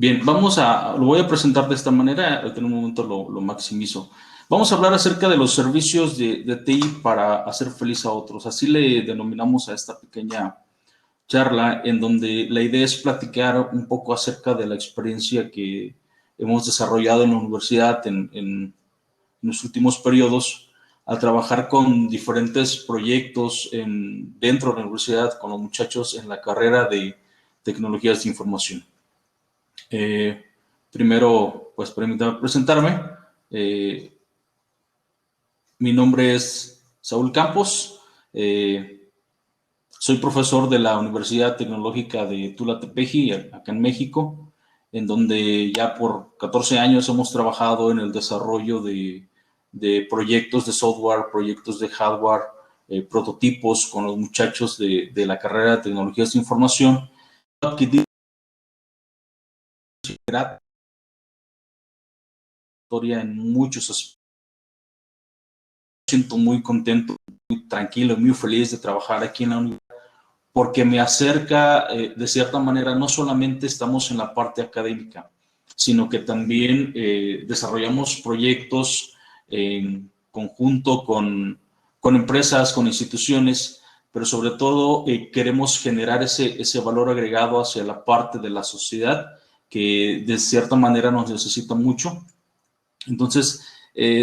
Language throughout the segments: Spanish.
Bien, lo voy a presentar de esta manera, en un momento lo maximizo. Vamos a hablar acerca de los servicios de TI para hacer feliz a otros. Así le denominamos a esta pequeña charla, en donde la idea es platicar un poco acerca de la experiencia que hemos desarrollado en la universidad en los últimos periodos, al trabajar con diferentes proyectos dentro de la universidad, con los muchachos en la carrera de tecnologías de información. Eh, Primero, pues permítame presentarme. Eh, Mi nombre es Saúl Campos. Soy profesor de la Universidad Tecnológica de Tula-Tepeji, acá en México, en donde ya por 14 años hemos trabajado en el desarrollo de proyectos de software, proyectos de hardware, prototipos con los muchachos de la carrera de Tecnologías de Información. En muchos aspectos. Me siento muy contento, muy tranquilo, muy feliz de trabajar aquí en la universidad, porque me acerca, de cierta manera, no solamente estamos en la parte académica, sino que también desarrollamos proyectos en conjunto con empresas, con instituciones, pero sobre todo queremos generar ese valor agregado hacia la parte de la sociedad que de cierta manera nos necesita mucho. Entonces,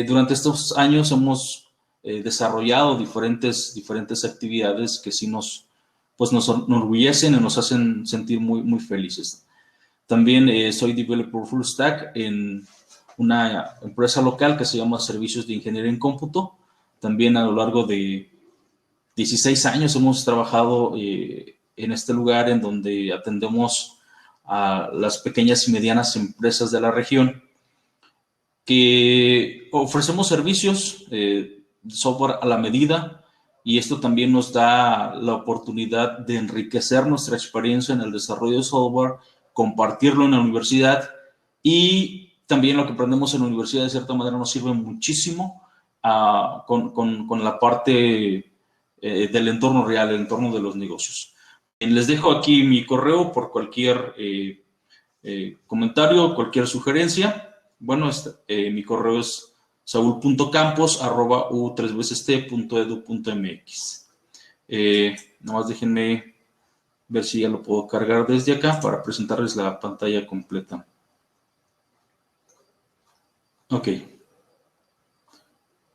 durante estos años hemos desarrollado diferentes actividades que sí pues nos enorgullecen y nos hacen sentir muy felices. También soy developer full stack en una empresa local que se llama Servicios de Ingeniería en Cómputo. También a lo largo de 16 años hemos trabajado en este lugar, en donde atendemos a las pequeñas y medianas empresas de la región, que ofrecemos servicios de software a la medida, y esto también nos da la oportunidad de enriquecer nuestra experiencia en el desarrollo de software, compartirlo en la universidad, y también lo que aprendemos en la universidad de cierta manera nos sirve muchísimo con la parte del entorno real, el entorno de los negocios. Les dejo aquí mi correo por cualquier comentario, cualquier sugerencia. Bueno, mi correo es saul.campos@u3vst.edu.mx. Nada más déjenme ver si ya lo puedo cargar desde acá para presentarles la pantalla completa. Ok.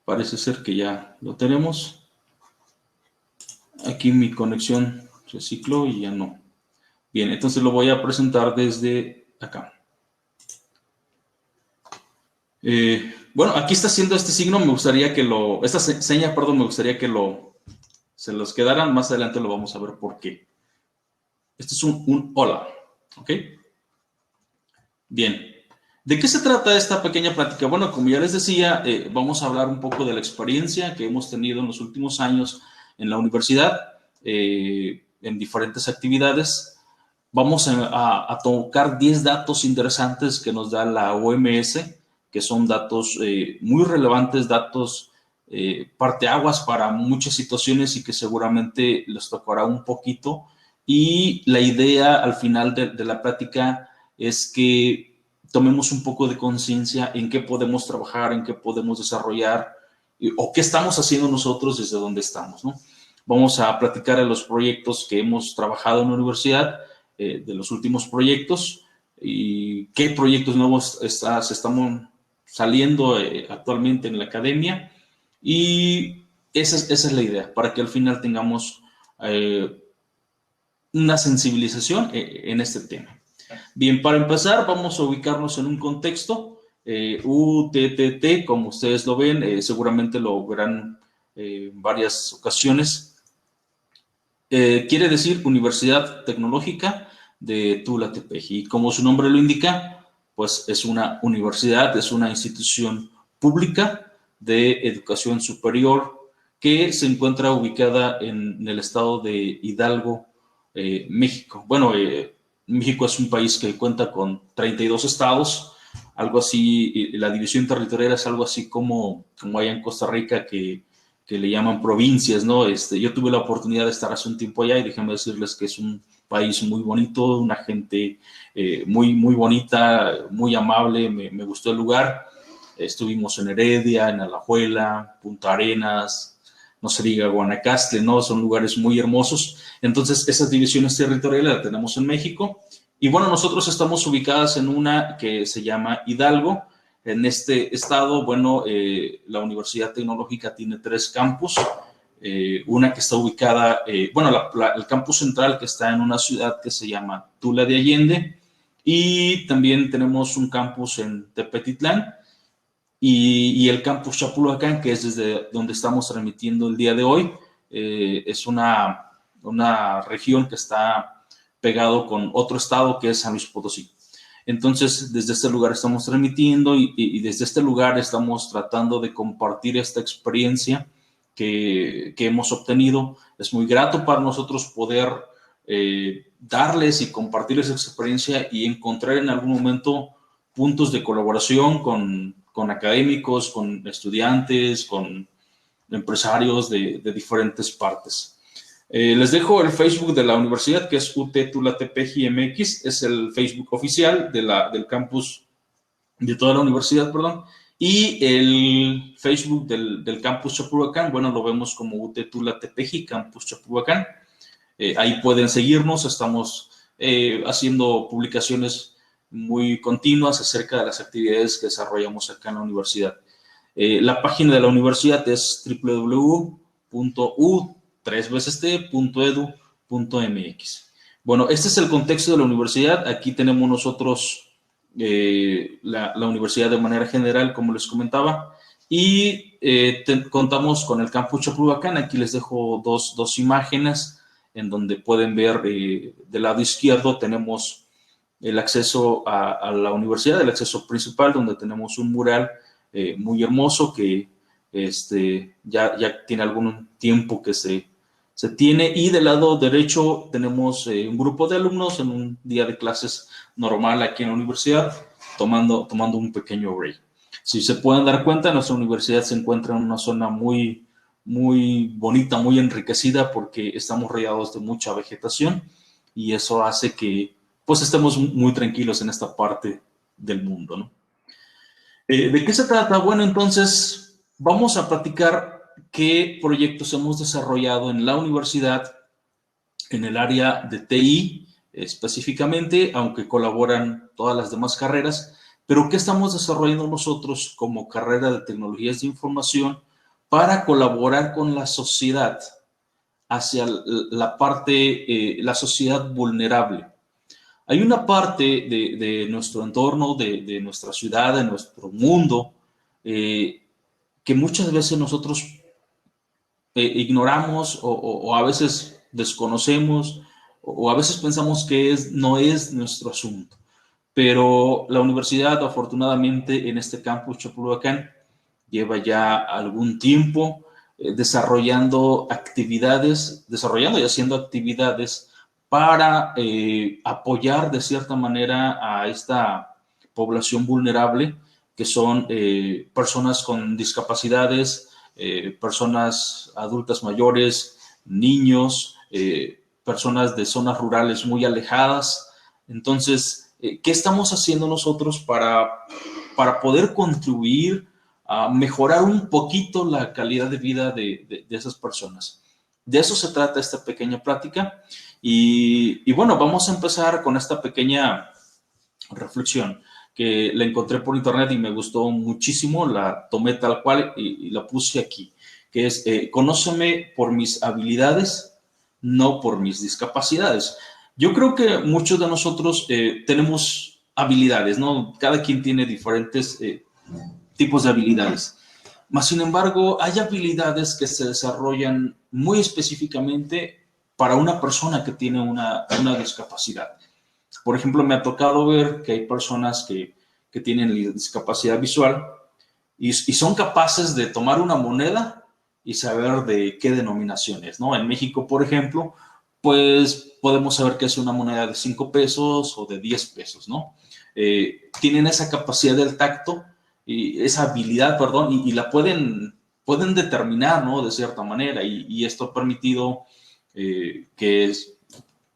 Parece ser que ya lo tenemos. Aquí mi conexión se cicló y ya no. Bien, entonces lo voy a presentar desde acá. Bueno, aquí está haciendo este signo, me gustaría que esta seña, perdón, me gustaría que se los quedaran. Más adelante lo vamos a ver por qué. Esto es un hola, ¿ok? Bien. ¿De qué se trata esta pequeña plática? Bueno, como ya les decía, vamos a hablar un poco de la experiencia que hemos tenido en los últimos años en la universidad, en diferentes actividades. Vamos a tocar 10 datos interesantes que nos da la OMS, que son datos muy relevantes, datos parteaguas para muchas situaciones y que seguramente les tocará un poquito. Y la idea al final de la plática es que tomemos un poco de conciencia en qué podemos trabajar, en qué podemos desarrollar o qué estamos haciendo nosotros desde donde estamos, ¿no? Vamos a platicar de los proyectos que hemos trabajado en la universidad, de los últimos proyectos y qué proyectos nuevos se están saliendo actualmente en la academia, y esa es la idea, para que al final tengamos una sensibilización en este tema. Bien, para empezar vamos a ubicarnos en un contexto. UTTT, como ustedes lo ven, seguramente lo verán en varias ocasiones. Quiere decir Universidad Tecnológica de Tula-Tepeji. Y como su nombre lo indica, pues es una universidad, es una institución pública de educación superior que se encuentra ubicada en el estado de Hidalgo, México. Bueno, México es un país que cuenta con 32 estados, algo así. La división territorial es algo así como allá en Costa Rica, que le llaman provincias, ¿no? Yo tuve la oportunidad de estar hace un tiempo allá y déjenme decirles que es un país muy bonito, una gente muy bonita, muy amable, me gustó el lugar. Estuvimos en Heredia, en Alajuela, Punta Arenas, no se diga Guanacaste, ¿no? Son lugares muy hermosos. Entonces, esas divisiones territoriales las tenemos en México. Y bueno, nosotros estamos ubicadas en una que se llama Hidalgo. En este estado, bueno, la Universidad Tecnológica tiene 3 campus. Una que está ubicada, bueno, el campus central que está en una ciudad que se llama Tula de Allende. Y también tenemos un campus en Tepetitlán. Y el campus Chapulhuacán, que es desde donde estamos transmitiendo el día de hoy, es una región que está pegado con otro estado que es San Luis Potosí. Entonces, desde este lugar estamos transmitiendo y desde este lugar estamos tratando de compartir esta experiencia que hemos obtenido. Es muy grato para nosotros poder darles y compartir esa experiencia y encontrar en algún momento puntos de colaboración con académicos, con estudiantes, con empresarios de diferentes partes. Les dejo el Facebook de la universidad, que es UT Tula Tepeji MX, es el Facebook oficial del campus, de toda la universidad, perdón, y el Facebook del campus Chapulhuacán, bueno, lo vemos como UT Tula Tepeji, campus Chapulhuacán. Ahí pueden seguirnos, estamos haciendo publicaciones muy continuas acerca de las actividades que desarrollamos acá en la universidad. La página de la universidad es www.u3vst.edu.mx. Bueno, este es el contexto de la universidad. Aquí tenemos nosotros la universidad de manera general, como les comentaba, y contamos con el campus Chapulhuacán. Aquí les dejo dos imágenes en donde pueden ver del lado izquierdo tenemos el acceso a la universidad, el acceso principal, donde tenemos un mural muy hermoso que ya tiene algún tiempo que se tiene. Y del lado derecho tenemos un grupo de alumnos en un día de clases normal aquí en la universidad, tomando un pequeño break. Si se pueden dar cuenta, nuestra universidad se encuentra en una zona muy bonita, muy enriquecida, porque estamos rodeados de mucha vegetación y eso hace que pues estemos muy tranquilos en esta parte del mundo, ¿no? ¿De qué se trata? Bueno, entonces vamos a platicar qué proyectos hemos desarrollado en la universidad, en el área de TI específicamente, aunque colaboran todas las demás carreras, pero qué estamos desarrollando nosotros como carrera de tecnologías de información para colaborar con la sociedad hacia la parte, la sociedad vulnerable. Hay una parte de nuestro entorno, de nuestra ciudad, de nuestro mundo, que muchas veces nosotros ignoramos o a veces desconocemos o a veces pensamos que no es nuestro asunto. Pero la universidad, afortunadamente, en este campus Chapulhuacán, lleva ya algún tiempo desarrollando y haciendo actividades para apoyar de cierta manera a esta población vulnerable, que son personas con discapacidades, personas adultas mayores, niños, personas de zonas rurales muy alejadas. Entonces, ¿qué estamos haciendo nosotros para poder contribuir a mejorar un poquito la calidad de vida de esas personas? De eso se trata esta pequeña plática. Y bueno, vamos a empezar con esta pequeña reflexión que la encontré por internet y me gustó muchísimo, la tomé tal cual y la puse aquí, que es, conóceme por mis habilidades, no por mis discapacidades. Yo creo que muchos de nosotros tenemos habilidades, ¿no? Cada quien tiene diferentes tipos de habilidades. Mas, sin embargo, hay habilidades que se desarrollan muy específicamente para una persona que tiene una discapacidad. Por ejemplo, me ha tocado ver que hay personas que tienen discapacidad visual y son capaces de tomar una moneda y saber de qué denominación es, ¿no? En México, por ejemplo, pues podemos saber que es una moneda de 5 pesos o de 10 pesos, ¿no? Tienen esa capacidad del tacto y esa habilidad, perdón, y la pueden determinar, ¿no? De cierta manera, y esto ha permitido que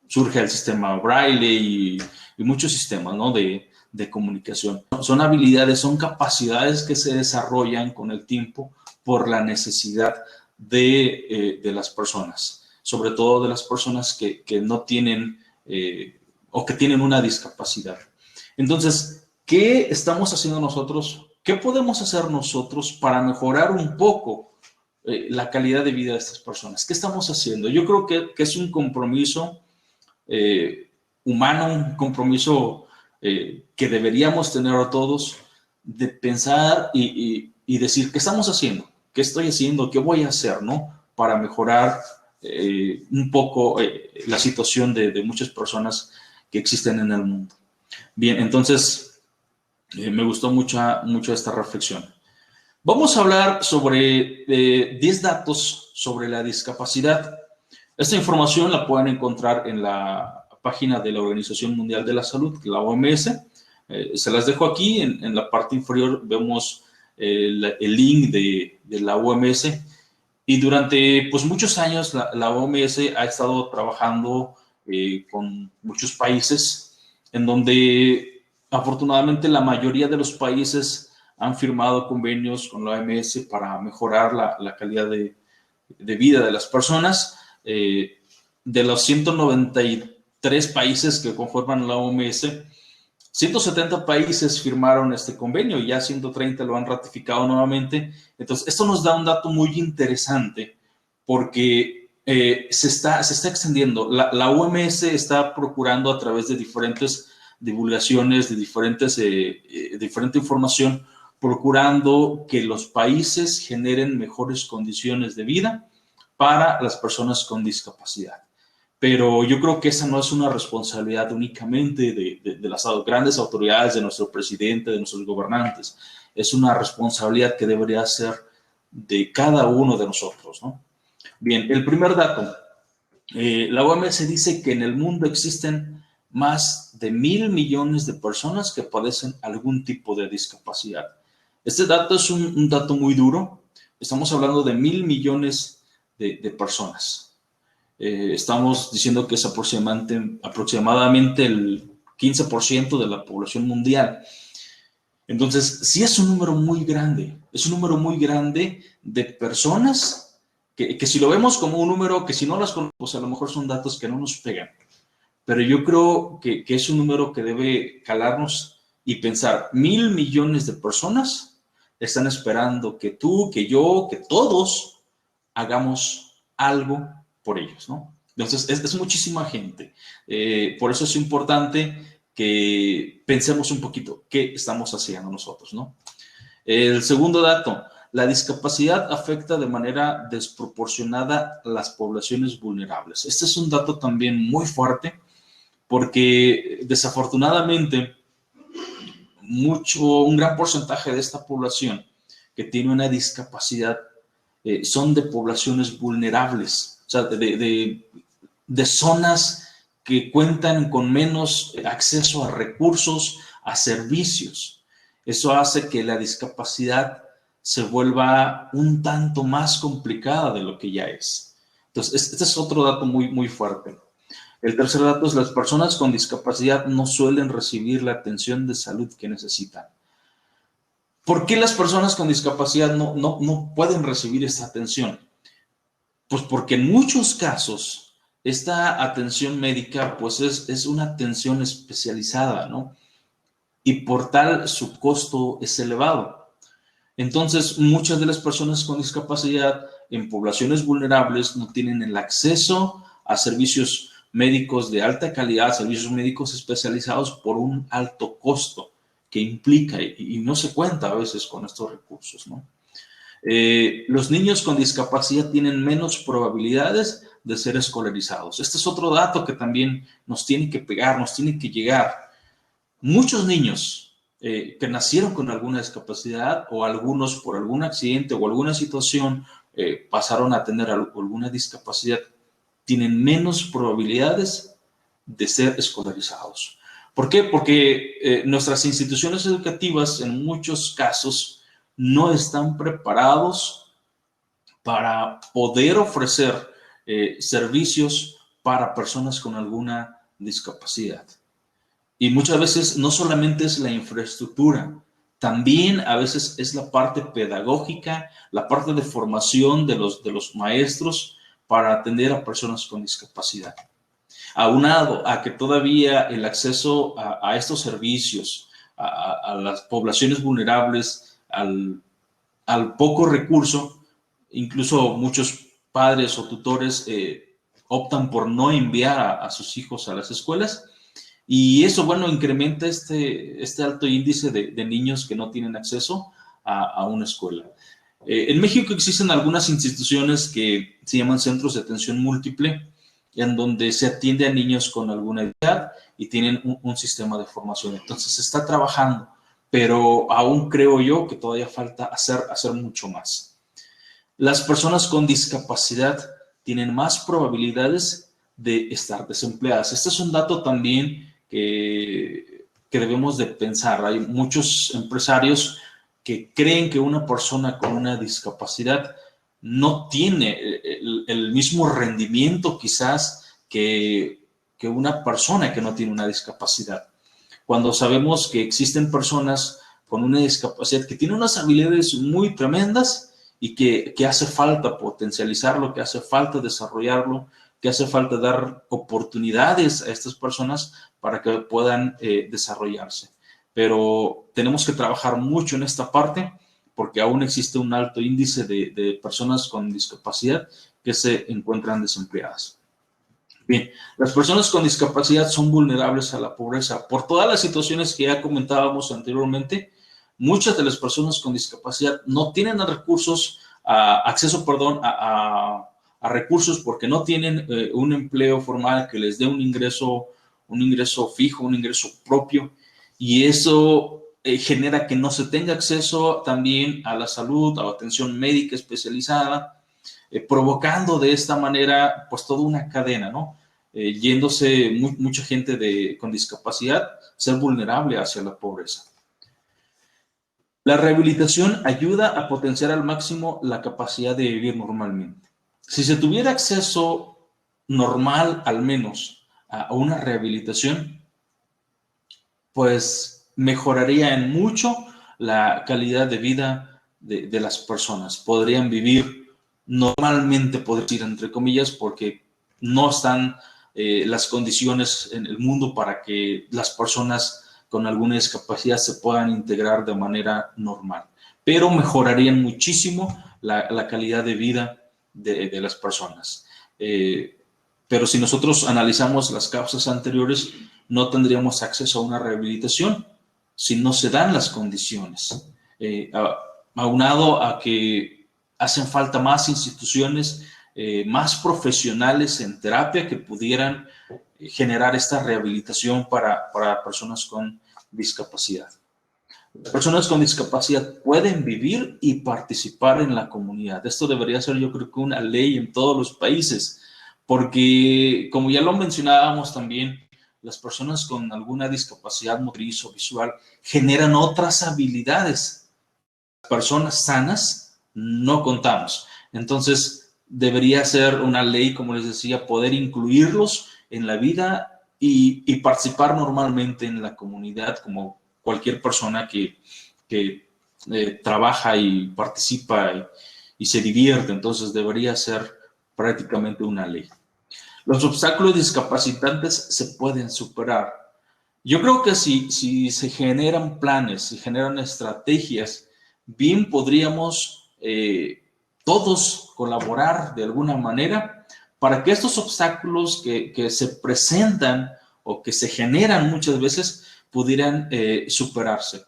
surge el sistema Braille y muchos sistemas, ¿no?, de comunicación. Son habilidades, son capacidades que se desarrollan con el tiempo por la necesidad de las personas, sobre todo de las personas que no tienen o que tienen una discapacidad. Entonces, ¿qué estamos haciendo nosotros? ¿Qué podemos hacer nosotros para mejorar un poco la calidad de vida de estas personas? ¿Qué estamos haciendo? Yo creo que es un compromiso humano, un compromiso que deberíamos tener todos, de pensar y decir, ¿qué estamos haciendo? ¿Qué estoy haciendo? ¿Qué voy a hacer, no? Para mejorar un poco la situación de muchas personas que existen en el mundo. Bien, entonces me gustó mucho esta reflexión. Vamos a hablar sobre 10 datos sobre la discapacidad. Esta información la pueden encontrar en la página de la Organización Mundial de la Salud, la OMS. Se las dejo aquí, en la parte inferior vemos el link de la OMS. Y durante pues, muchos años la OMS ha estado trabajando con muchos países en donde afortunadamente la mayoría de los países han firmado convenios con la OMS para mejorar la calidad de vida de las personas. De los 193 países que conforman la OMS, 170 países firmaron este convenio y ya 130 lo han ratificado nuevamente. Entonces, esto nos da un dato muy interesante porque se está extendiendo. La OMS está procurando a través de diferentes divulgaciones, de diferente información, procurando que los países generen mejores condiciones de vida para las personas con discapacidad. Pero yo creo que esa no es una responsabilidad únicamente de las grandes autoridades, de nuestro presidente, de nuestros gobernantes. Es una responsabilidad que debería ser de cada uno de nosotros, ¿no? Bien, el primer dato. La OMS dice que en el mundo existen más de 1,000 millones de personas que padecen algún tipo de discapacidad. Este dato es un dato muy duro. Estamos hablando de 1,000 millones de personas. Estamos diciendo que es aproximadamente el 15% de la población mundial. Entonces, sí es un número muy grande, de personas que si lo vemos como un número que si no las conocemos, pues a lo mejor son datos que no nos pegan. Pero yo creo que es un número que debe calarnos y pensar, 1,000 millones de personas están esperando que tú, que yo, que todos hagamos algo por ellos, ¿no? Entonces, es muchísima gente. Por eso es importante que pensemos un poquito qué estamos haciendo nosotros, ¿no? El segundo dato, la discapacidad afecta de manera desproporcionada a las poblaciones vulnerables. Este es un dato también muy fuerte porque desafortunadamente un gran porcentaje de esta población que tiene una discapacidad son de poblaciones vulnerables, o sea, de zonas que cuentan con menos acceso a recursos, a servicios. Eso hace que la discapacidad se vuelva un tanto más complicada de lo que ya es. Entonces, este es otro dato muy fuerte. El tercer dato es las personas con discapacidad no suelen recibir la atención de salud que necesitan. ¿Por qué las personas con discapacidad no pueden recibir esta atención? Pues porque en muchos casos esta atención médica pues es una atención especializada, ¿no? Y por tal su costo es elevado. Entonces, muchas de las personas con discapacidad en poblaciones vulnerables no tienen el acceso a servicios médicos de alta calidad, servicios médicos especializados por un alto costo que implica y no se cuenta a veces con estos recursos, ¿no? Los niños con discapacidad tienen menos probabilidades de ser escolarizados. Este es otro dato que también nos tiene que pegar, nos tiene que llegar. Muchos niños que nacieron con alguna discapacidad o algunos por algún accidente o alguna situación pasaron a tener alguna discapacidad, tienen menos probabilidades de ser escolarizados. ¿Por qué? Porque nuestras instituciones educativas en muchos casos no están preparados para poder ofrecer servicios para personas con alguna discapacidad. Y muchas veces no solamente es la infraestructura, también a veces es la parte pedagógica, la parte de formación de los maestros para atender a personas con discapacidad. Aunado a que todavía el acceso a estos servicios, a las poblaciones vulnerables, al poco recurso, incluso muchos padres o tutores optan por no enviar a sus hijos a las escuelas, y eso, bueno, incrementa este alto índice de niños que no tienen acceso a una escuela. En México existen algunas instituciones que se llaman centros de atención múltiple, en donde se atiende a niños con alguna edad y tienen un sistema de formación. Entonces se está trabajando, pero aún creo yo que todavía falta hacer mucho más. Las personas con discapacidad tienen más probabilidades de estar desempleadas. Este es un dato también que debemos de pensar. Hay muchos empresarios que creen que una persona con una discapacidad no tiene el mismo rendimiento quizás que una persona que no tiene una discapacidad. Cuando sabemos que existen personas con una discapacidad que tienen unas habilidades muy tremendas y que hace falta potencializarlo, que hace falta desarrollarlo, que hace falta dar oportunidades a estas personas para que puedan desarrollarse. Pero tenemos que trabajar mucho en esta parte porque aún existe un alto índice de personas con discapacidad que se encuentran desempleadas. Bien, las personas con discapacidad son vulnerables a la pobreza. Por todas las situaciones que ya comentábamos anteriormente, muchas de las personas con discapacidad no tienen recursos, acceso, perdón, a recursos porque no tienen un empleo formal que les dé un ingreso fijo, un ingreso propio, y eso genera que no se tenga acceso también a la salud, a la atención médica especializada, provocando de esta manera pues toda una cadena, ¿no? Yéndose mucha gente con discapacidad, ser vulnerable hacia la pobreza. La rehabilitación ayuda a potenciar al máximo la capacidad de vivir normalmente. Si se tuviera acceso normal, al menos, a una rehabilitación, pues mejoraría en mucho la calidad de vida de las personas. Podrían vivir normalmente, poder decir entre comillas, porque no están las condiciones en el mundo para que las personas con alguna discapacidad se puedan integrar de manera normal. Pero mejorarían muchísimo la calidad de vida de las personas. Pero si nosotros analizamos las causas anteriores, no tendríamos acceso a una rehabilitación si no se dan las condiciones. Aunado a que hacen falta más instituciones, más profesionales en terapia que pudieran generar esta rehabilitación para personas con discapacidad. Las personas con discapacidad pueden vivir y participar en la comunidad. Esto debería ser, yo creo que una ley en todos los países, porque como ya lo mencionábamos también, las personas con alguna discapacidad motriz o visual generan otras habilidades. Las personas sanas no contamos. Entonces, debería ser una ley, como les decía, poder incluirlos en la vida y participar normalmente en la comunidad como cualquier persona que trabaja y participa y se divierte. Entonces, debería ser prácticamente una ley. Los obstáculos discapacitantes se pueden superar. Yo creo que si se generan planes, si generan estrategias, bien podríamos todos colaborar de alguna manera para que estos obstáculos que se presentan o que se generan muchas veces pudieran superarse.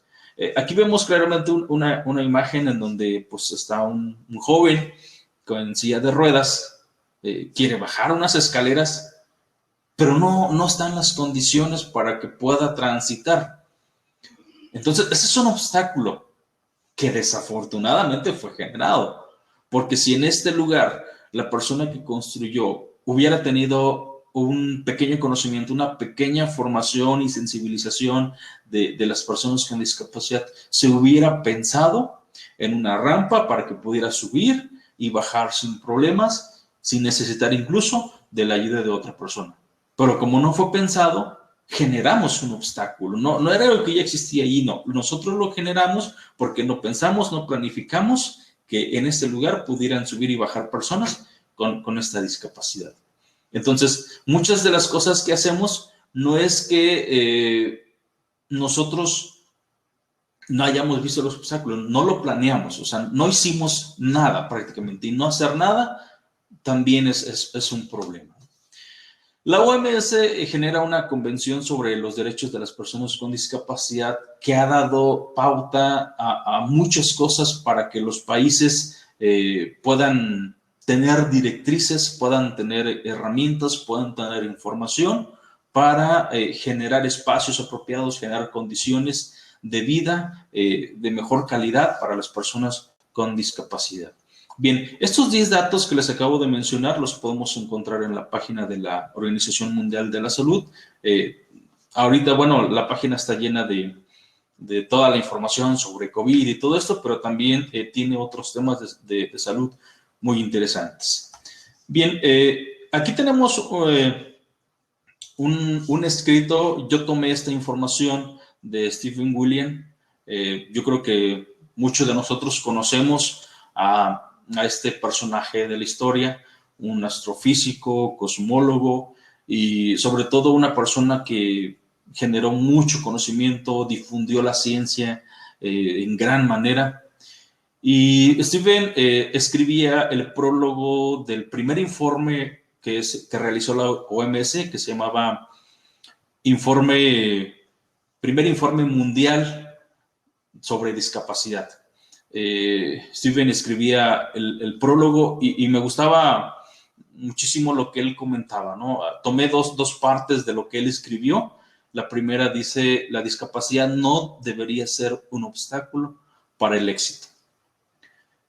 Aquí vemos claramente una imagen en donde pues, está un joven con silla de ruedas, quiere bajar unas escaleras, pero no están las condiciones para que pueda transitar. Entonces, ese es un obstáculo que desafortunadamente fue generado, porque si en este lugar la persona que construyó hubiera tenido un pequeño conocimiento, una pequeña formación y sensibilización de las personas con discapacidad, se hubiera pensado en una rampa para que pudiera subir y bajar sin problemas, sin necesitar incluso de la ayuda de otra persona. Pero como no fue pensado, generamos un obstáculo. No era algo que ya existía ahí, no. Nosotros lo generamos porque no pensamos, no planificamos que en este lugar pudieran subir y bajar personas con esta discapacidad. Entonces, muchas de las cosas que hacemos no es que nosotros no hayamos visto los obstáculos, no lo planeamos, o sea, no hicimos nada prácticamente, y no hacer nada también es un problema. La OMS genera una convención sobre los derechos de las personas con discapacidad que ha dado pauta a muchas cosas para que los países puedan tener directrices, puedan tener herramientas, puedan tener información para generar espacios apropiados, generar condiciones de vida de mejor calidad para las personas con discapacidad. Bien, estos 10 datos que les acabo de mencionar los podemos encontrar en la página de la Organización Mundial de la Salud. Ahorita, bueno, la página está llena de toda la información sobre COVID y todo esto, pero también tiene otros temas de salud muy interesantes. Bien, aquí tenemos un escrito. Yo tomé esta información de Stephen William. Yo creo que muchos de nosotros conocemos a este personaje de la historia, un astrofísico, cosmólogo y sobre todo una persona que generó mucho conocimiento, difundió la ciencia en gran manera. Y Stephen escribía el prólogo del primer informe que realizó la OMS, que se llamaba Primer Informe Mundial sobre Discapacidad. Stephen escribía el prólogo y me gustaba muchísimo lo que él comentaba, ¿no? Tomé dos partes de lo que él escribió. La primera dice: la discapacidad no debería ser un obstáculo para el éxito.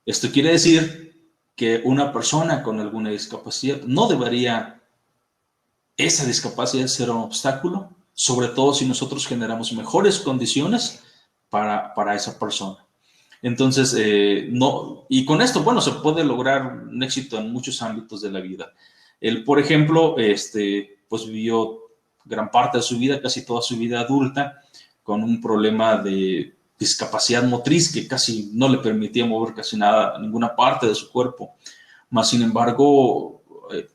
Esto quiere decir que una persona con alguna discapacidad no debería esa discapacidad ser un obstáculo, sobre todo si nosotros generamos mejores condiciones para esa persona. Entonces, no, y con esto, bueno, se puede lograr un éxito en muchos ámbitos de la vida. Él, por ejemplo, pues vivió gran parte de su vida, casi toda su vida adulta, con un problema de discapacidad motriz que casi no le permitía mover casi nada, ninguna parte de su cuerpo. Mas, sin embargo,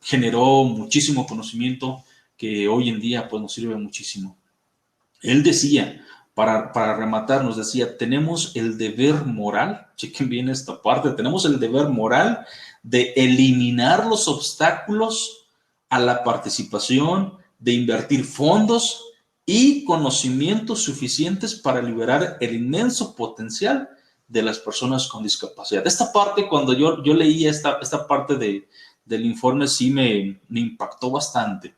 generó muchísimo conocimiento que hoy en día pues nos sirve muchísimo. Él decía, para rematar, nos decía: tenemos el deber moral, chequen bien esta parte, tenemos el deber moral de eliminar los obstáculos a la participación, de invertir fondos y conocimientos suficientes para liberar el inmenso potencial de las personas con discapacidad. Esta parte, cuando yo leí esta parte del informe, sí me impactó bastante,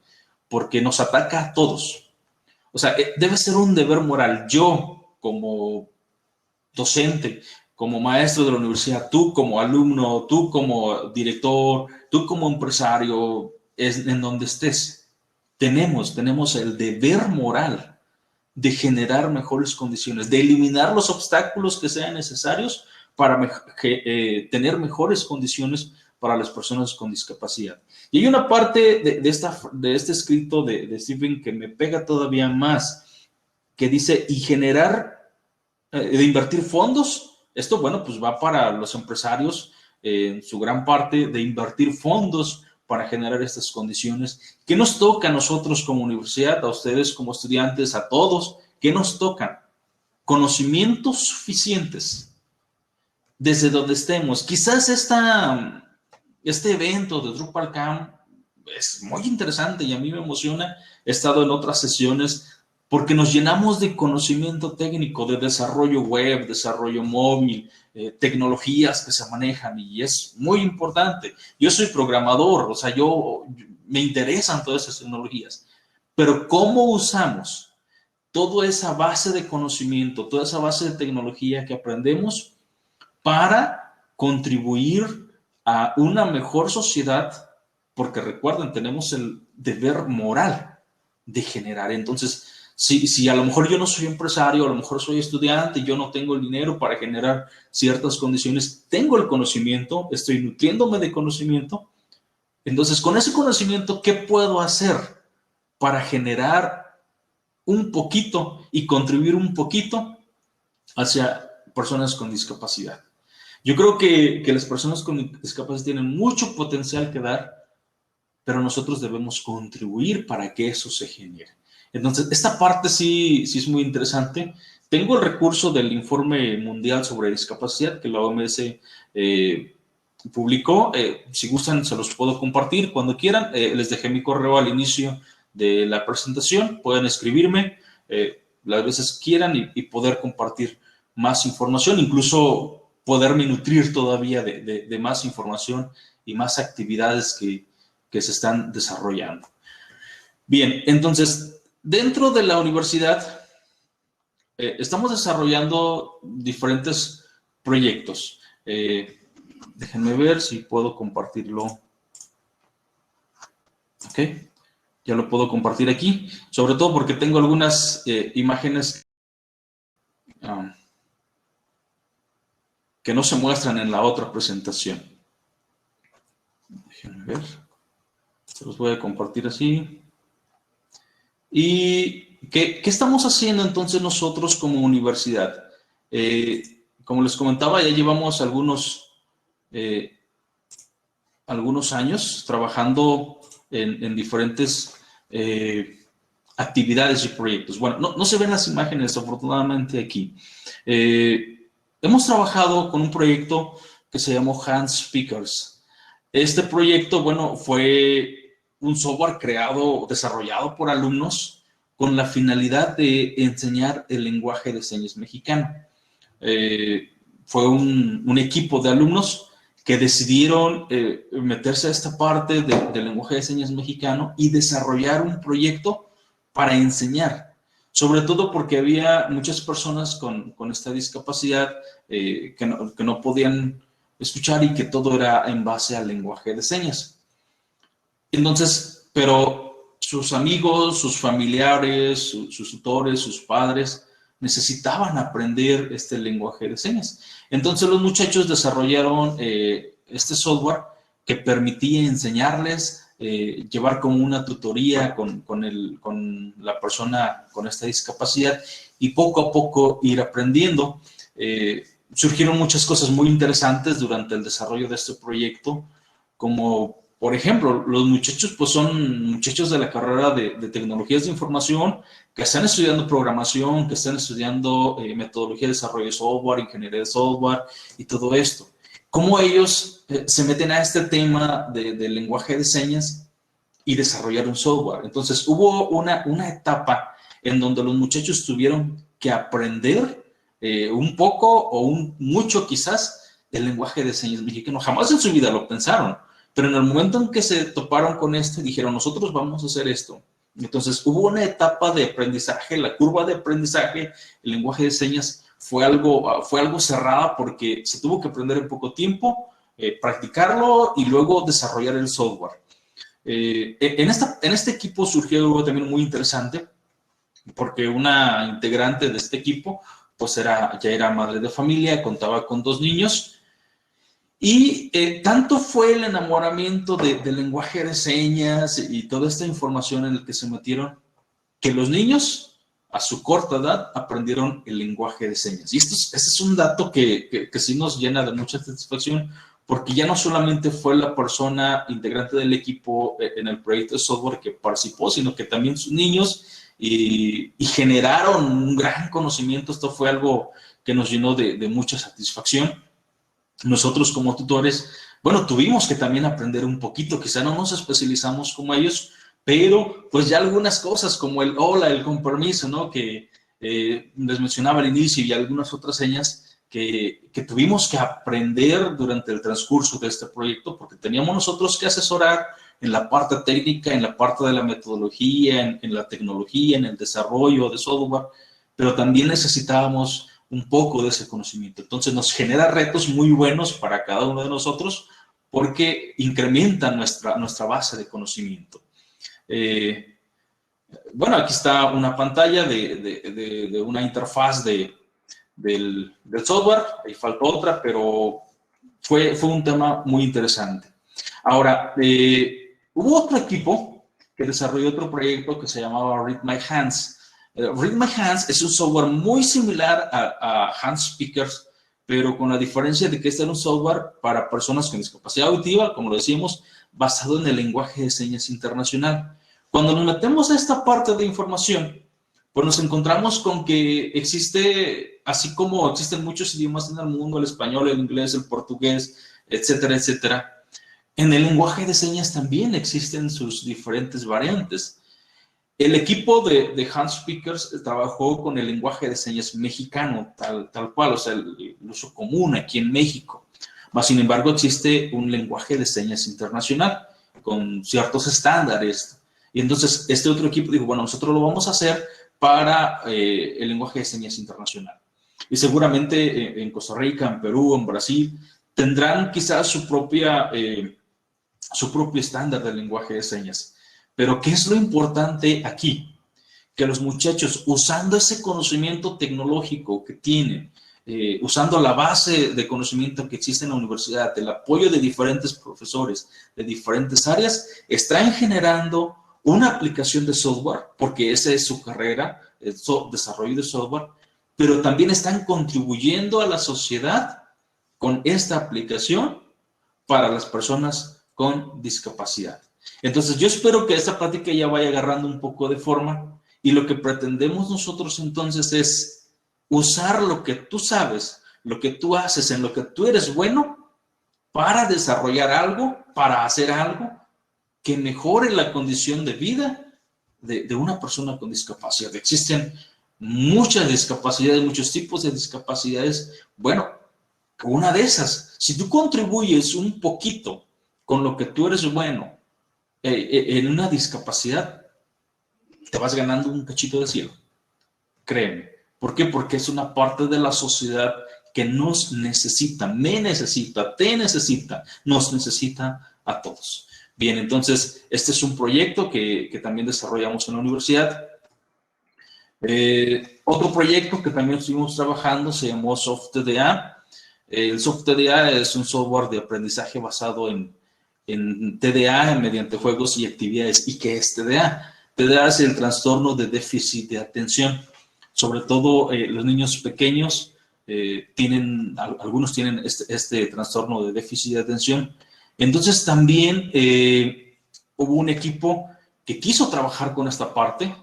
porque nos ataca a todos. O sea, debe ser un deber moral. Yo, como docente, como maestro de la universidad, tú como alumno, tú como director, tú como empresario, en donde estés, tenemos el deber moral de generar mejores condiciones, de eliminar los obstáculos que sean necesarios para tener mejores condiciones para las personas con discapacidad. Y hay una parte de este escrito de Stephen que me pega todavía más, que dice: y generar, de invertir fondos. Esto, bueno, pues va para los empresarios, en su gran parte, de invertir fondos para generar estas condiciones. ¿Qué nos toca a nosotros como universidad, a ustedes como estudiantes, a todos? ¿Qué nos tocan? Conocimientos suficientes desde donde estemos. Quizás este evento de DrupalCamp es muy interesante y a mí me emociona. He estado en otras sesiones porque nos llenamos de conocimiento técnico, de desarrollo web, desarrollo móvil, tecnologías que se manejan, y es muy importante. Yo soy programador, o sea, me interesan todas esas tecnologías, pero ¿cómo usamos toda esa base de conocimiento, toda esa base de tecnología que aprendemos para contribuir a una mejor sociedad? Porque recuerden, tenemos el deber moral de generar. Entonces, si a lo mejor yo no soy empresario, a lo mejor soy estudiante y yo no tengo el dinero para generar ciertas condiciones, tengo el conocimiento, estoy nutriéndome de conocimiento, Entonces, con ese conocimiento, ¿qué puedo hacer para generar un poquito y contribuir un poquito hacia personas con discapacidad? Yo creo que las personas con discapacidad tienen mucho potencial que dar, pero nosotros debemos contribuir para que eso se genere. Entonces, esta parte sí es muy interesante. Tengo el recurso del informe mundial sobre discapacidad que la OMS publicó. Si gustan, se los puedo compartir cuando quieran. Les dejé mi correo al inicio de la presentación. Pueden escribirme las veces quieran y poder compartir más información, incluso poderme nutrir todavía de más información y más actividades que se están desarrollando. Bien, entonces, dentro de la universidad estamos desarrollando diferentes proyectos. Déjenme ver si puedo compartirlo. Ok, ya lo puedo compartir aquí, sobre todo porque tengo algunas imágenes que no se muestran en la otra presentación. Déjenme ver. Se los voy a compartir así. ¿Y qué estamos haciendo entonces nosotros como universidad? Como les comentaba, ya llevamos algunos años trabajando en diferentes actividades y proyectos. Bueno, no se ven las imágenes, afortunadamente, aquí. Hemos trabajado con un proyecto que se llamó Hand Speakers. Este proyecto, bueno, fue un software desarrollado por alumnos con la finalidad de enseñar el lenguaje de señas mexicano. Fue un equipo de alumnos que decidieron meterse a esta parte del lenguaje de señas mexicano y desarrollar un proyecto para enseñar, sobre todo porque había muchas personas con esta discapacidad que no podían escuchar y que todo era en base al lenguaje de señas. Entonces, pero sus amigos, sus familiares, sus tutores, sus padres necesitaban aprender este lenguaje de señas. Entonces los muchachos desarrollaron este software que permitía enseñarles, llevar como una tutoría con la persona con esta discapacidad y poco a poco ir aprendiendo. Surgieron muchas cosas muy interesantes durante el desarrollo de este proyecto, como por ejemplo, los muchachos pues son muchachos de la carrera de tecnologías de información que están estudiando programación, que están estudiando metodología de desarrollo de software, ingeniería de software y todo esto. ¿Cómo ellos se meten a este tema del lenguaje de señas y desarrollar un software? Entonces hubo una etapa en donde los muchachos tuvieron que aprender un poco o mucho quizás el lenguaje de señas mexicano. Jamás en su vida lo pensaron, pero en el momento en que se toparon con esto y dijeron, nosotros vamos a hacer esto. Entonces hubo una etapa de aprendizaje, la curva de aprendizaje, el lenguaje de señas fue algo cerrada porque se tuvo que aprender en poco tiempo, practicarlo y luego desarrollar el software. En este equipo surgió algo también muy interesante, porque una integrante de este equipo pues ya era madre de familia, contaba con 2 niños, y tanto fue el enamoramiento del lenguaje de señas y toda esta información en el que se metieron, que los niños a su corta edad aprendieron el lenguaje de señas. Y este es un dato que sí nos llena de mucha satisfacción, porque ya no solamente fue la persona integrante del equipo en el proyecto de software que participó, sino que también sus niños y generaron un gran conocimiento. Esto fue algo que nos llenó de mucha satisfacción. Nosotros como tutores, bueno, tuvimos que también aprender un poquito, quizá no nos especializamos como ellos, pero pues ya algunas cosas como el hola, el con permiso, ¿no? Que les mencionaba al inicio y algunas otras señas que tuvimos que aprender durante el transcurso de este proyecto, porque teníamos nosotros que asesorar en la parte técnica, en la parte de la metodología, en la tecnología, en el desarrollo de software, pero también necesitábamos un poco de ese conocimiento. Entonces nos genera retos muy buenos para cada uno de nosotros porque incrementa nuestra base de conocimiento. Bueno, aquí está una pantalla de una interfaz del software, ahí falta otra, pero fue un tema muy interesante. Ahora, hubo otro equipo que desarrolló otro proyecto que se llamaba Read My Hands. Read My Hands es un software muy similar a Hands Speakers, pero con la diferencia de que este era un software para personas con discapacidad auditiva, como lo decíamos, basado en el lenguaje de señas internacional. Cuando nos metemos a esta parte de información, pues nos encontramos con que existe, así como existen muchos idiomas en el mundo, el español, el inglés, el portugués, etcétera, etcétera, en el lenguaje de señas también existen sus diferentes variantes. El equipo de Hands Speakers trabajó con el lenguaje de señas mexicano, tal cual, o sea, el uso común aquí en México. Mas, sin embargo, existe un lenguaje de señas internacional con ciertos estándares. Y entonces, este otro equipo dijo, bueno, nosotros lo vamos a hacer para el lenguaje de señas internacional. Y seguramente en Costa Rica, en Perú, en Brasil, tendrán quizás su propio estándar de lenguaje de señas. Pero ¿qué es lo importante aquí? Que los muchachos, usando ese conocimiento tecnológico que tienen, usando la base de conocimiento que existe en la universidad, el apoyo de diferentes profesores de diferentes áreas, están generando una aplicación de software, porque esa es su carrera, el desarrollo de software, pero también están contribuyendo a la sociedad con esta aplicación para las personas con discapacidad. Entonces, yo espero que esta plática ya vaya agarrando un poco de forma y lo que pretendemos nosotros entonces es usar lo que tú sabes, lo que tú haces, en lo que tú eres bueno para desarrollar algo, para hacer algo que mejore la condición de vida de una persona con discapacidad. Existen muchas discapacidades, muchos tipos de discapacidades. Bueno, una de esas, si tú contribuyes un poquito con lo que tú eres bueno en una discapacidad, te vas ganando un cachito de cielo. Créeme. ¿Por qué? Porque es una parte de la sociedad que nos necesita, me necesita, te necesita, nos necesita a todos. Bien, entonces, este es un proyecto que también desarrollamos en la universidad. Otro proyecto que también estuvimos trabajando se llamó SoftTDA. El SoftTDA es un software de aprendizaje basado en TDA mediante juegos y actividades. ¿Y qué es TDA? TDA es el trastorno de déficit de atención. Sobre todo los niños pequeños algunos tienen este trastorno de déficit de atención. Entonces también hubo un equipo que quiso trabajar con esta parte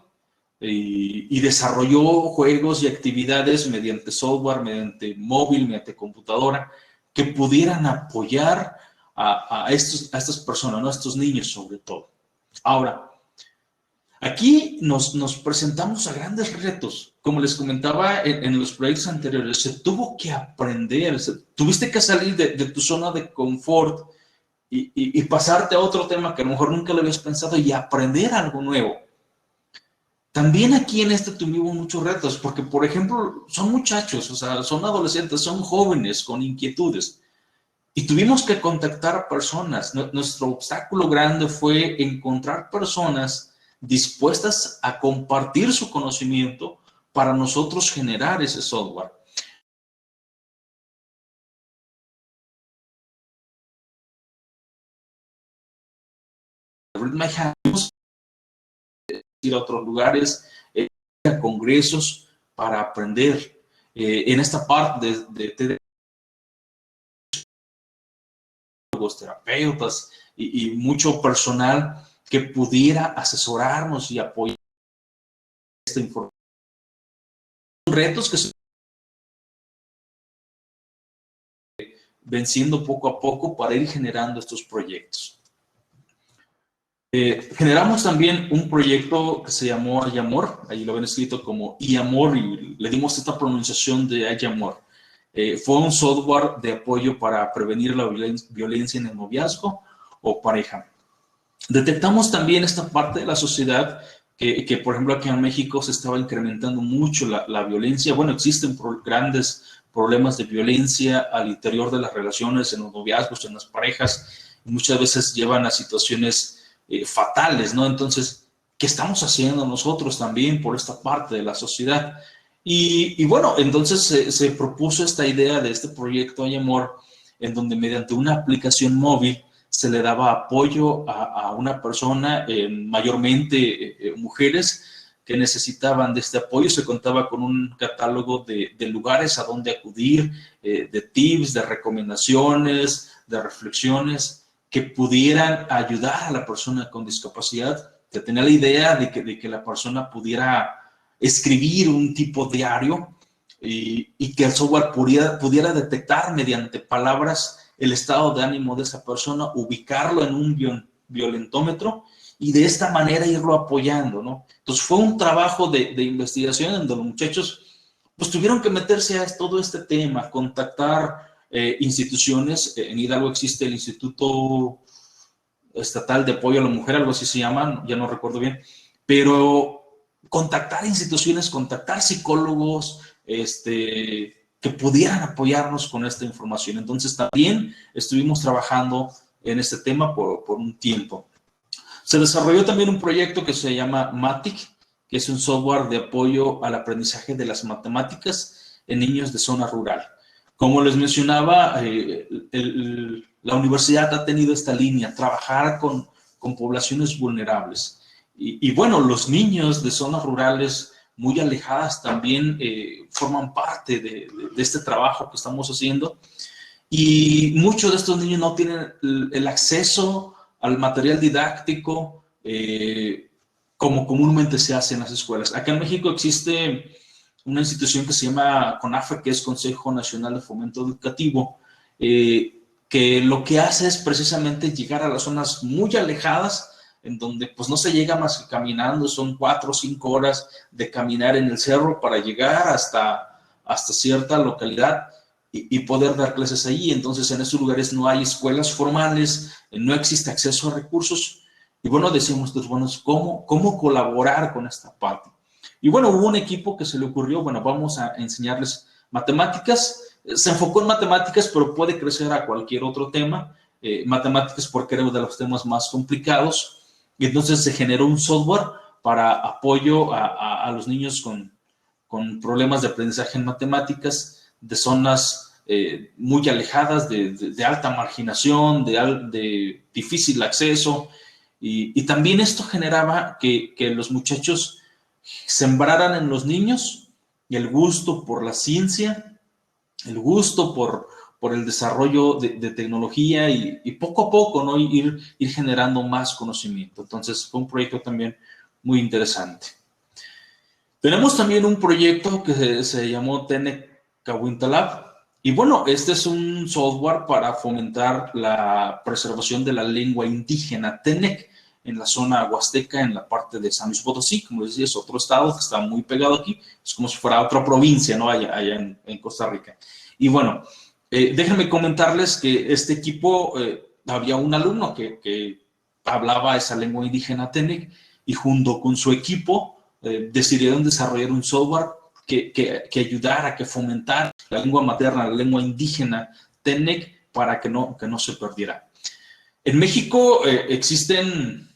y desarrolló juegos y actividades mediante software, mediante móvil, mediante computadora, que pudieran apoyar a estas personas, ¿no? A estos niños sobre todo. Ahora, aquí nos presentamos a grandes retos. Como les comentaba en los proyectos anteriores, se tuvo que aprender, tuviste que salir de tu zona de confort y pasarte a otro tema que a lo mejor nunca lo habías pensado y aprender algo nuevo. También aquí en este tuvimos muchos retos, porque, por ejemplo, son muchachos, o sea, son adolescentes, son jóvenes con inquietudes. Y tuvimos que contactar a personas. Nuestro obstáculo grande fue encontrar personas dispuestas a compartir su conocimiento para nosotros generar ese software. Read My Hands, ir a otros lugares, a congresos para aprender. En esta parte de terapeutas y mucho personal que pudiera asesorarnos y apoyar esta información. Retos que se venciendo poco a poco para ir generando estos proyectos. Generamos también un proyecto que se llamó Ayamor, ahí lo ven escrito como Iamor y le dimos esta pronunciación de Ayamor. Fue un software de apoyo para prevenir la violencia en el noviazgo o pareja. Detectamos también esta parte de la sociedad que por ejemplo, aquí en México se estaba incrementando mucho la violencia. Bueno, existen grandes problemas de violencia al interior de las relaciones, en los noviazgos, en las parejas, y muchas veces llevan a situaciones fatales, ¿no? Entonces, ¿qué estamos haciendo nosotros también por esta parte de la sociedad? Y bueno, entonces se propuso esta idea de este proyecto Ayamor, en donde mediante una aplicación móvil se le daba apoyo a una persona, mayormente mujeres, que necesitaban de este apoyo. Se contaba con un catálogo de lugares a donde acudir, de tips, de recomendaciones, de reflexiones que pudieran ayudar a la persona con discapacidad. Que tenía la idea de que la persona pudiera escribir un tipo diario y que el software pudiera detectar mediante palabras el estado de ánimo de esa persona, ubicarlo en un violentómetro y de esta manera irlo apoyando, ¿no? Entonces fue un trabajo de investigación en donde los muchachos pues tuvieron que meterse a todo este tema, contactar instituciones. En Hidalgo existe el Instituto Estatal de Apoyo a la Mujer, algo así se llama, ya no recuerdo bien, pero contactar instituciones, contactar psicólogos, que pudieran apoyarnos con esta información. Entonces también estuvimos trabajando en este tema por un tiempo. Se desarrolló también un proyecto que se llama MATIC, que es un software de apoyo al aprendizaje de las matemáticas en niños de zona rural. Como les mencionaba, la universidad ha tenido esta línea, trabajar con poblaciones vulnerables. Y bueno, los niños de zonas rurales muy alejadas también forman parte de este trabajo que estamos haciendo. Y muchos de estos niños no tienen el acceso al material didáctico como comúnmente se hace en las escuelas. Acá en México existe una institución que se llama CONAFE, que es Consejo Nacional de Fomento Educativo, que lo que hace es precisamente llegar a las zonas muy alejadas, en donde pues no se llega más que caminando, son 4 o 5 horas de caminar en el cerro para llegar hasta cierta localidad y poder dar clases ahí. Entonces en estos lugares no hay escuelas formales, no existe acceso a recursos. Y bueno, decimos, pues, bueno, ¿cómo colaborar con esta parte? Y bueno, hubo un equipo que se le ocurrió, bueno, vamos a enseñarles matemáticas. Se enfocó en matemáticas, pero puede crecer a cualquier otro tema. Matemáticas porque era uno de los temas más complicados. Y entonces se generó un software para apoyo a los niños con problemas de aprendizaje en matemáticas de zonas muy alejadas, de alta marginación, de difícil acceso. Y también esto generaba que los muchachos sembraran en los niños el gusto por la ciencia, el gusto por el desarrollo de tecnología y poco a poco, ¿no? ir generando más conocimiento. Entonces fue un proyecto también muy interesante. Tenemos también un proyecto que se llamó TENEC Cahuintalab. Y bueno, este es un software para fomentar la preservación de la lengua indígena TENEC en la zona huasteca, en la parte de San Luis Potosí. Como les decía, es otro estado que está muy pegado aquí. Es como si fuera otra provincia, ¿no? Allá en Costa Rica. Y bueno, déjenme comentarles que este equipo, había un alumno que hablaba esa lengua indígena TENEC y junto con su equipo decidieron desarrollar un software que ayudara, que fomentara la lengua materna, la lengua indígena TENEC para que no se perdiera. En México existen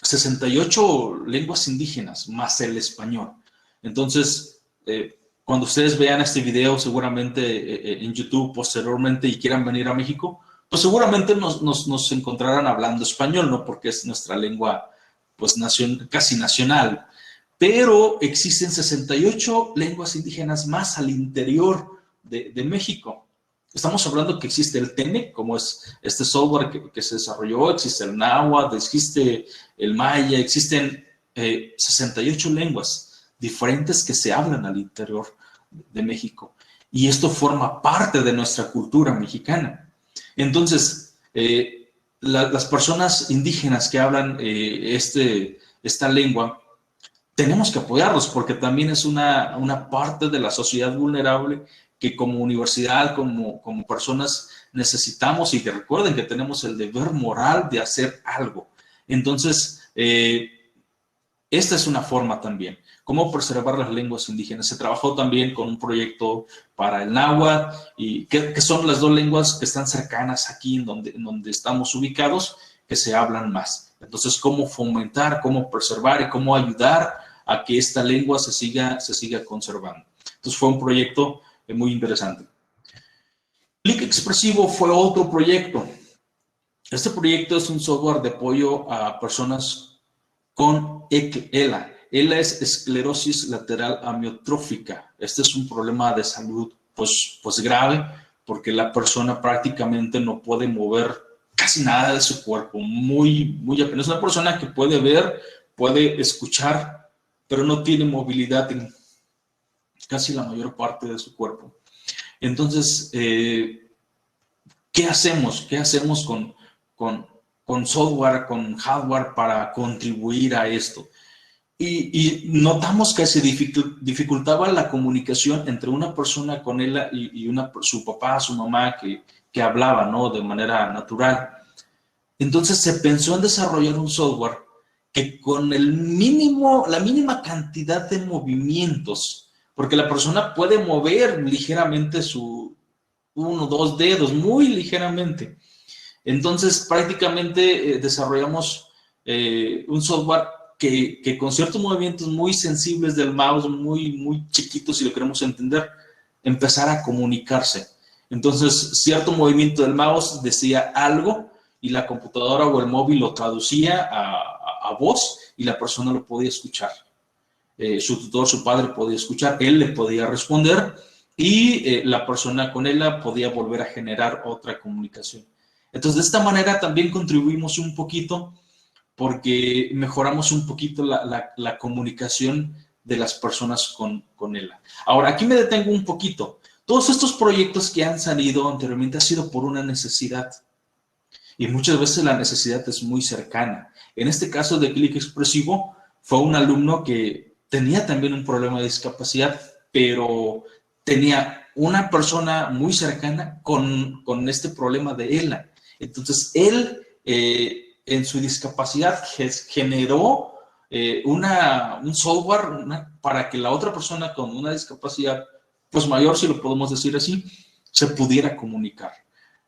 68 lenguas indígenas más el español. Entonces, cuando ustedes vean este video seguramente en YouTube posteriormente y quieran venir a México, pues seguramente nos encontrarán hablando español, ¿no? Porque es nuestra lengua pues casi nacional. Pero existen 68 lenguas indígenas más al interior de México. Estamos hablando que existe el TENEC, como es este software que se desarrolló, existe el náhuatl, existe el maya, existen 68 lenguas diferentes que se hablan al interior de México. Y esto forma parte de nuestra cultura mexicana. Entonces, las personas indígenas que hablan esta lengua, tenemos que apoyarlos porque también es una parte de la sociedad vulnerable que como universidad, como personas necesitamos, y que recuerden que tenemos el deber moral de hacer algo. Entonces, esta es una forma también. ¿Cómo preservar las lenguas indígenas? Se trabajó también con un proyecto para el náhuatl, y que son las dos lenguas que están cercanas aquí en donde estamos ubicados, que se hablan más. Entonces, ¿cómo fomentar, cómo preservar y cómo ayudar a que esta lengua se siga conservando? Entonces, fue un proyecto muy interesante. Clic Expresivo fue otro proyecto. Este proyecto es un software de apoyo a personas con ELA. ELA es esclerosis lateral amiotrófica. Este es un problema de salud pues grave, porque la persona prácticamente no puede mover casi nada de su cuerpo, muy apenas. Es una persona que puede ver, puede escuchar, pero no tiene movilidad en casi la mayor parte de su cuerpo. Entonces, ¿qué hacemos? ¿Qué hacemos con software, con hardware para contribuir a esto? Y notamos que se dificultaba la comunicación entre una persona con él y su papá, su mamá, que hablaba, ¿no? De manera natural. Entonces se pensó en desarrollar un software que con la mínima cantidad de movimientos, porque la persona puede mover ligeramente su uno, dos dedos, muy ligeramente. Entonces prácticamente desarrollamos un software que con ciertos movimientos muy sensibles del mouse, muy chiquitos si lo queremos entender, empezara a comunicarse. Entonces, cierto movimiento del mouse decía algo y la computadora o el móvil lo traducía a voz y la persona lo podía escuchar. Su tutor, su padre podía escuchar, él le podía responder y la persona con él podía volver a generar otra comunicación. Entonces, de esta manera también contribuimos un poquito porque mejoramos un poquito la comunicación de las personas con él. Ahora, aquí me detengo un poquito. Todos estos proyectos que han salido anteriormente han sido por una necesidad y muchas veces la necesidad es muy cercana. En este caso de Clic Expresivo fue un alumno que tenía también un problema de discapacidad, pero tenía una persona muy cercana con este problema de ELA. Entonces, él en su discapacidad generó un software para que la otra persona con una discapacidad pues mayor, si lo podemos decir así, se pudiera comunicar.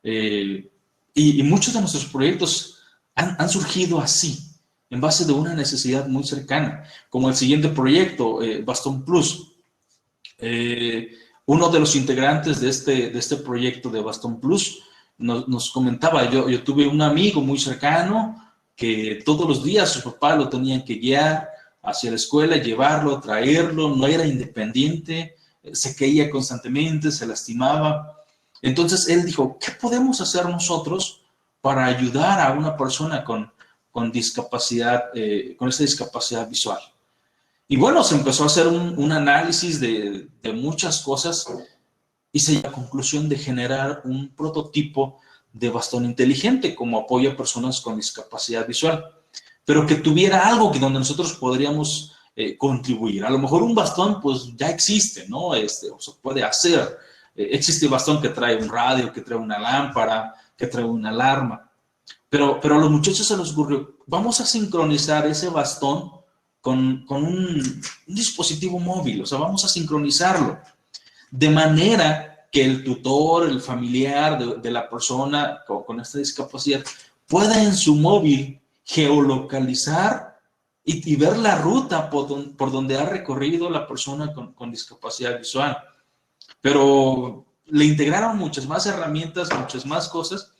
Y muchos de nuestros proyectos han surgido así, en base de una necesidad muy cercana, como el siguiente proyecto, Bastón Plus. Uno de los integrantes de este proyecto de Bastón Plus nos comentaba, yo tuve un amigo muy cercano que todos los días sus papás lo tenían que guiar hacia la escuela, llevarlo, traerlo, no era independiente, se caía constantemente, se lastimaba. Entonces él dijo, ¿qué podemos hacer nosotros para ayudar a una persona con discapacidad, con esta discapacidad visual? Y bueno, se empezó a hacer un análisis de muchas cosas y se llegó a la conclusión de generar un prototipo de bastón inteligente como apoyo a personas con discapacidad visual, pero que tuviera algo que donde nosotros podríamos contribuir. A lo mejor un bastón pues ya existe, ¿no? O se puede hacer. Existe bastón que trae un radio, que trae una lámpara, que trae una alarma. Pero a los muchachos se les ocurrió, vamos a sincronizar ese bastón con un dispositivo móvil, o sea, vamos a sincronizarlo de manera que el tutor, el familiar de la persona con esta discapacidad pueda en su móvil geolocalizar y ver la ruta por donde ha recorrido la persona con discapacidad visual. Pero le integraron muchas más herramientas, muchas más cosas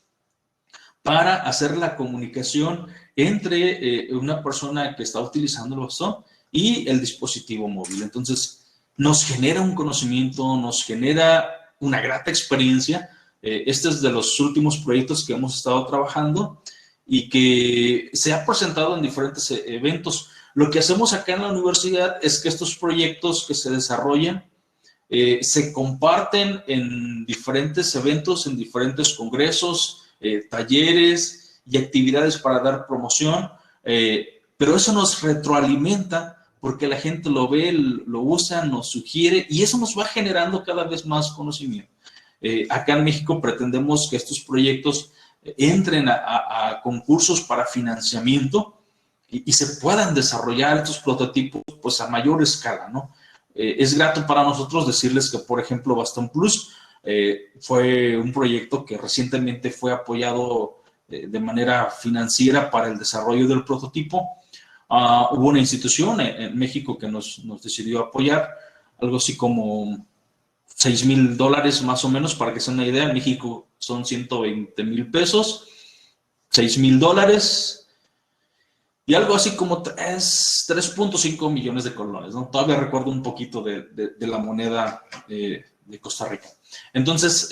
para hacer la comunicación entre una persona que está utilizando el bastón y el dispositivo móvil. Entonces, nos genera un conocimiento, nos genera una grata experiencia. Este es de los últimos proyectos que hemos estado trabajando y que se ha presentado en diferentes eventos. Lo que hacemos acá en la universidad es que estos proyectos que se desarrollan se comparten en diferentes eventos, en diferentes congresos, talleres y actividades para dar promoción, pero eso nos retroalimenta porque la gente lo ve, lo usa, nos sugiere y eso nos va generando cada vez más conocimiento. Acá en México pretendemos que estos proyectos entren a concursos para financiamiento y se puedan desarrollar estos prototipos pues a mayor escala, ¿no? Es grato para nosotros decirles que, por ejemplo, Bastón Plus fue un proyecto que recientemente fue apoyado de manera financiera para el desarrollo del prototipo. Hubo una institución en México que nos decidió apoyar, algo así como $6,000 más o menos, para que se den una idea. En México son 120,000 pesos. $6,000 y algo así como 3.5 millones de colones, ¿no? Todavía recuerdo un poquito de la moneda de Costa Rica. Entonces,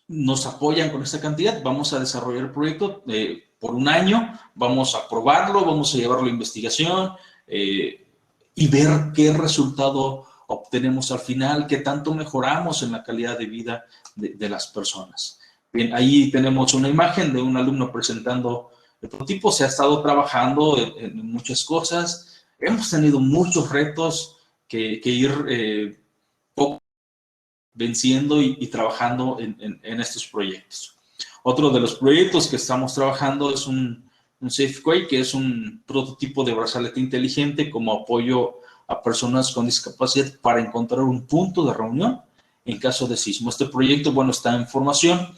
nos apoyan con esta cantidad, vamos a desarrollar el proyecto por un año, vamos a probarlo, vamos a llevarlo a investigación y ver qué resultado obtenemos al final, qué tanto mejoramos en la calidad de vida de las personas. Bien, ahí tenemos una imagen de un alumno presentando el prototipo. Se ha estado trabajando en muchas cosas, hemos tenido muchos retos que ir poco venciendo y trabajando en estos proyectos. Otro de los proyectos que estamos trabajando es un SafeQuay, que es un prototipo de brazalete inteligente como apoyo a personas con discapacidad para encontrar un punto de reunión en caso de sismo. Este proyecto, bueno, está en formación.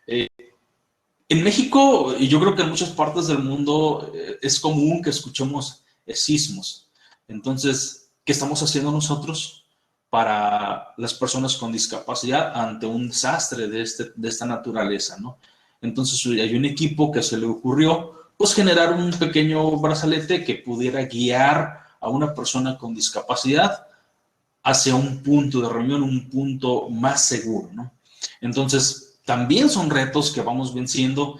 En México, y yo creo que en muchas partes del mundo, es común que escuchemos sismos. Entonces, ¿qué estamos haciendo nosotros para las personas con discapacidad ante un desastre de esta naturaleza, ¿no? Entonces, hay un equipo que se le ocurrió, pues, generar un pequeño brazalete que pudiera guiar a una persona con discapacidad hacia un punto de reunión, un punto más seguro, ¿no? Entonces, también son retos que vamos venciendo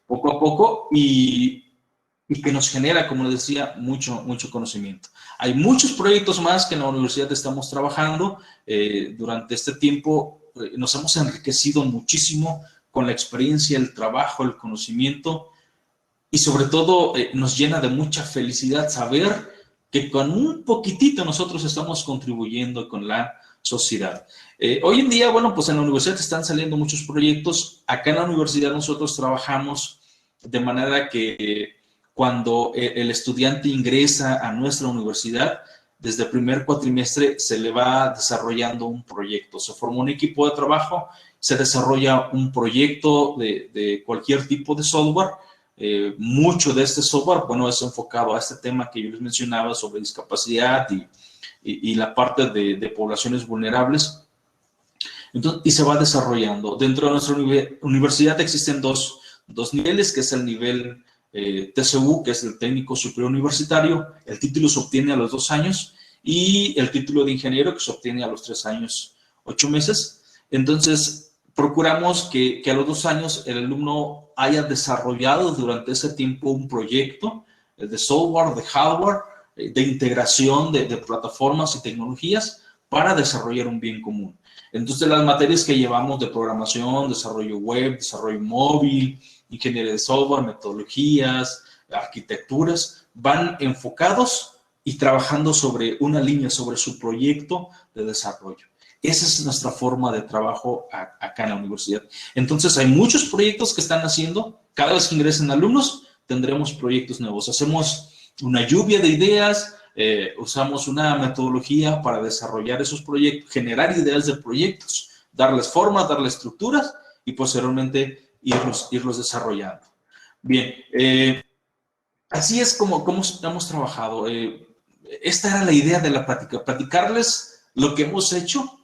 poco a poco y que nos genera, como les decía, mucho conocimiento. Hay muchos proyectos más que en la universidad estamos trabajando. Durante este tiempo nos hemos enriquecido muchísimo con la experiencia, el trabajo, el conocimiento y sobre todo nos llena de mucha felicidad saber que con un poquitito nosotros estamos contribuyendo con la sociedad. Hoy en día, bueno, pues en la universidad están saliendo muchos proyectos. Acá en la universidad nosotros trabajamos de manera que cuando el estudiante ingresa a nuestra universidad, desde el primer cuatrimestre se le va desarrollando un proyecto. Se forma un equipo de trabajo, se desarrolla un proyecto de cualquier tipo de software. Mucho de este software, bueno, es enfocado a este tema que yo les mencionaba sobre discapacidad y la parte de poblaciones vulnerables. Entonces, y se va desarrollando. Dentro de nuestra universidad existen dos niveles, que es el nivel TCU, que es el técnico superior universitario. El título se obtiene a los 2 años y el título de ingeniero que se obtiene a los 3 años, 8 meses. Entonces, procuramos que a los 2 años el alumno haya desarrollado durante ese tiempo un proyecto de software, de hardware, de integración de plataformas y tecnologías para desarrollar un bien común. Entonces, las materias que llevamos de programación, desarrollo web, desarrollo móvil, ingeniería de software, metodologías, arquitecturas, van enfocados y trabajando sobre una línea, sobre su proyecto de desarrollo. Esa es nuestra forma de trabajo acá en la universidad. Entonces, hay muchos proyectos que están haciendo. Cada vez que ingresen alumnos, tendremos proyectos nuevos. Hacemos una lluvia de ideas, usamos una metodología para desarrollar esos proyectos, generar ideas de proyectos, darles forma, darles estructuras y posteriormente irlos desarrollando. Bien, así es como hemos trabajado. Esta era la idea de la plática, platicarles lo que hemos hecho,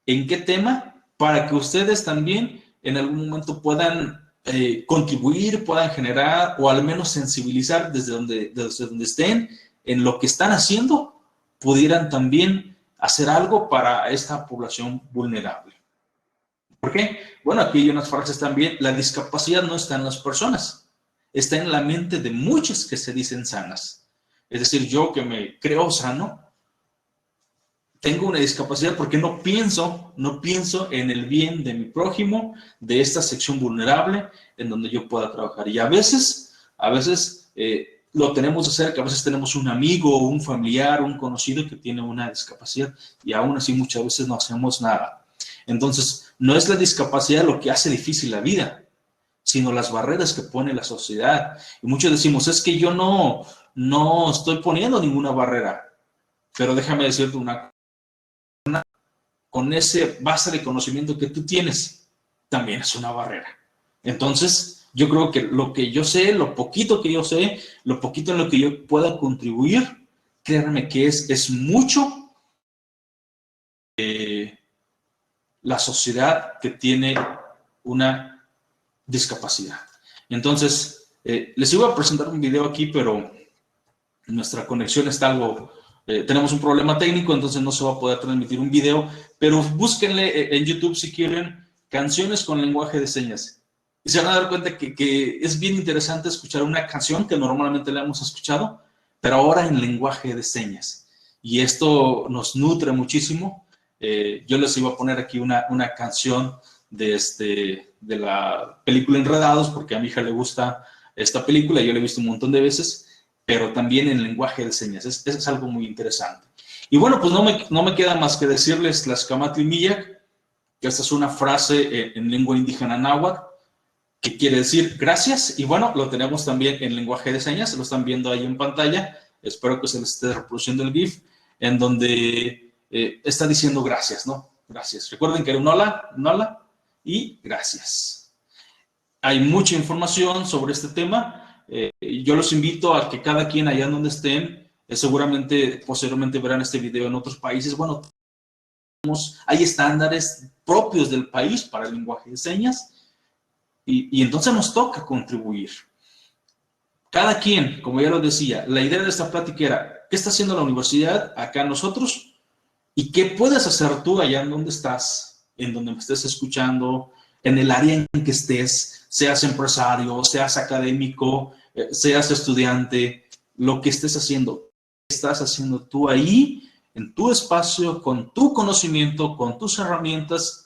en qué tema, para que ustedes también en algún momento puedan contribuir, puedan generar o al menos sensibilizar desde donde estén en lo que están haciendo, pudieran también hacer algo para esta población vulnerable. ¿Por qué? Bueno, aquí hay unas frases también. La discapacidad no está en las personas, está en la mente de muchas que se dicen sanas. Es decir, yo que me creo sano, tengo una discapacidad porque no pienso en el bien de mi prójimo, de esta sección vulnerable en donde yo pueda trabajar. Y a veces lo tenemos de cerca, a veces tenemos un amigo, un familiar, un conocido que tiene una discapacidad y aún así muchas veces no hacemos nada. Entonces, no es la discapacidad lo que hace difícil la vida, sino las barreras que pone la sociedad. Y muchos decimos, es que yo no estoy poniendo ninguna barrera, pero déjame decirte una cosa. Con ese base de conocimiento que tú tienes, también es una barrera. Entonces, yo creo que lo que yo sé, lo poquito que yo sé, lo poquito en lo que yo pueda contribuir, créanme que es mucho la sociedad que tiene una discapacidad. Entonces, les iba a presentar un video aquí, pero nuestra conexión está algo... tenemos un problema técnico, entonces no se va a poder transmitir un video, pero búsquenle en YouTube si quieren canciones con lenguaje de señas. Y se van a dar cuenta que es bien interesante escuchar una canción que normalmente la hemos escuchado, pero ahora en lenguaje de señas. Y esto nos nutre muchísimo. Yo les iba a poner aquí una canción de la película Enredados, porque a mi hija le gusta esta película, yo la he visto un montón de veces, pero también en lenguaje de señas. Es algo muy interesante. Y bueno, pues no me queda más que decirles Tlaxcamatl Millac, que esta es una frase en lengua indígena náhuatl, que quiere decir gracias, y bueno, lo tenemos también en lenguaje de señas, lo están viendo ahí en pantalla, espero que se les esté reproduciendo el GIF, en donde está diciendo gracias, ¿no? Gracias. Recuerden que era un hola y gracias. Hay mucha información sobre este tema. Yo los invito a que cada quien allá donde estén, seguramente posteriormente verán este video en otros países. Bueno, hay estándares propios del país para el lenguaje de señas y entonces nos toca contribuir. Cada quien, como ya lo decía, la idea de esta plática era, ¿qué está haciendo la universidad acá nosotros? ¿Y qué puedes hacer tú allá en donde estás, en donde me estés escuchando, en el área en que estés, seas empresario, seas académico, seas estudiante, lo que estés haciendo? ¿Qué estás haciendo tú ahí, en tu espacio, con tu conocimiento, con tus herramientas,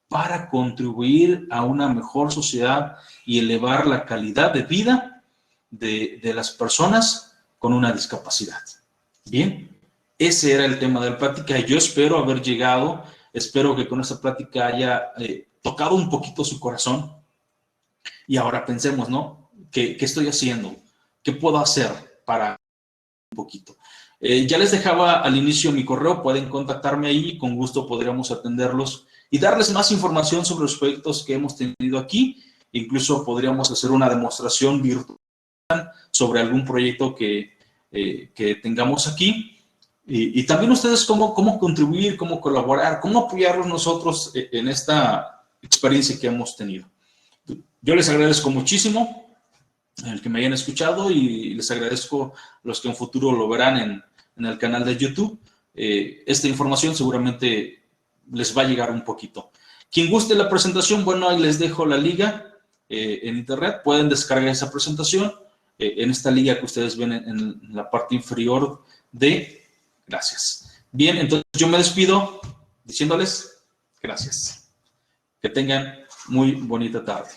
para contribuir a una mejor sociedad y elevar la calidad de vida de las personas con una discapacidad? Bien, ese era el tema de la plática y yo espero haber llegado, espero que con esta plática haya tocado un poquito su corazón. Y ahora pensemos, ¿no? ¿Qué estoy haciendo? ¿Qué puedo hacer para un poquito? Ya les dejaba al inicio mi correo, pueden contactarme ahí, con gusto podríamos atenderlos y darles más información sobre los proyectos que hemos tenido aquí. Incluso podríamos hacer una demostración virtual sobre algún proyecto que tengamos aquí. Y también ustedes cómo contribuir, cómo colaborar, cómo apoyarlos nosotros en esta experiencia que hemos tenido. Yo les agradezco muchísimo el que me hayan escuchado y les agradezco los que en futuro lo verán en el canal de YouTube. Esta información seguramente les va a llegar un poquito. Quien guste la presentación, bueno, ahí les dejo la liga en internet. Pueden descargar esa presentación en esta liga que ustedes ven en la parte inferior de... Gracias. Bien, entonces yo me despido diciéndoles gracias. Que tengan muy bonita tarde.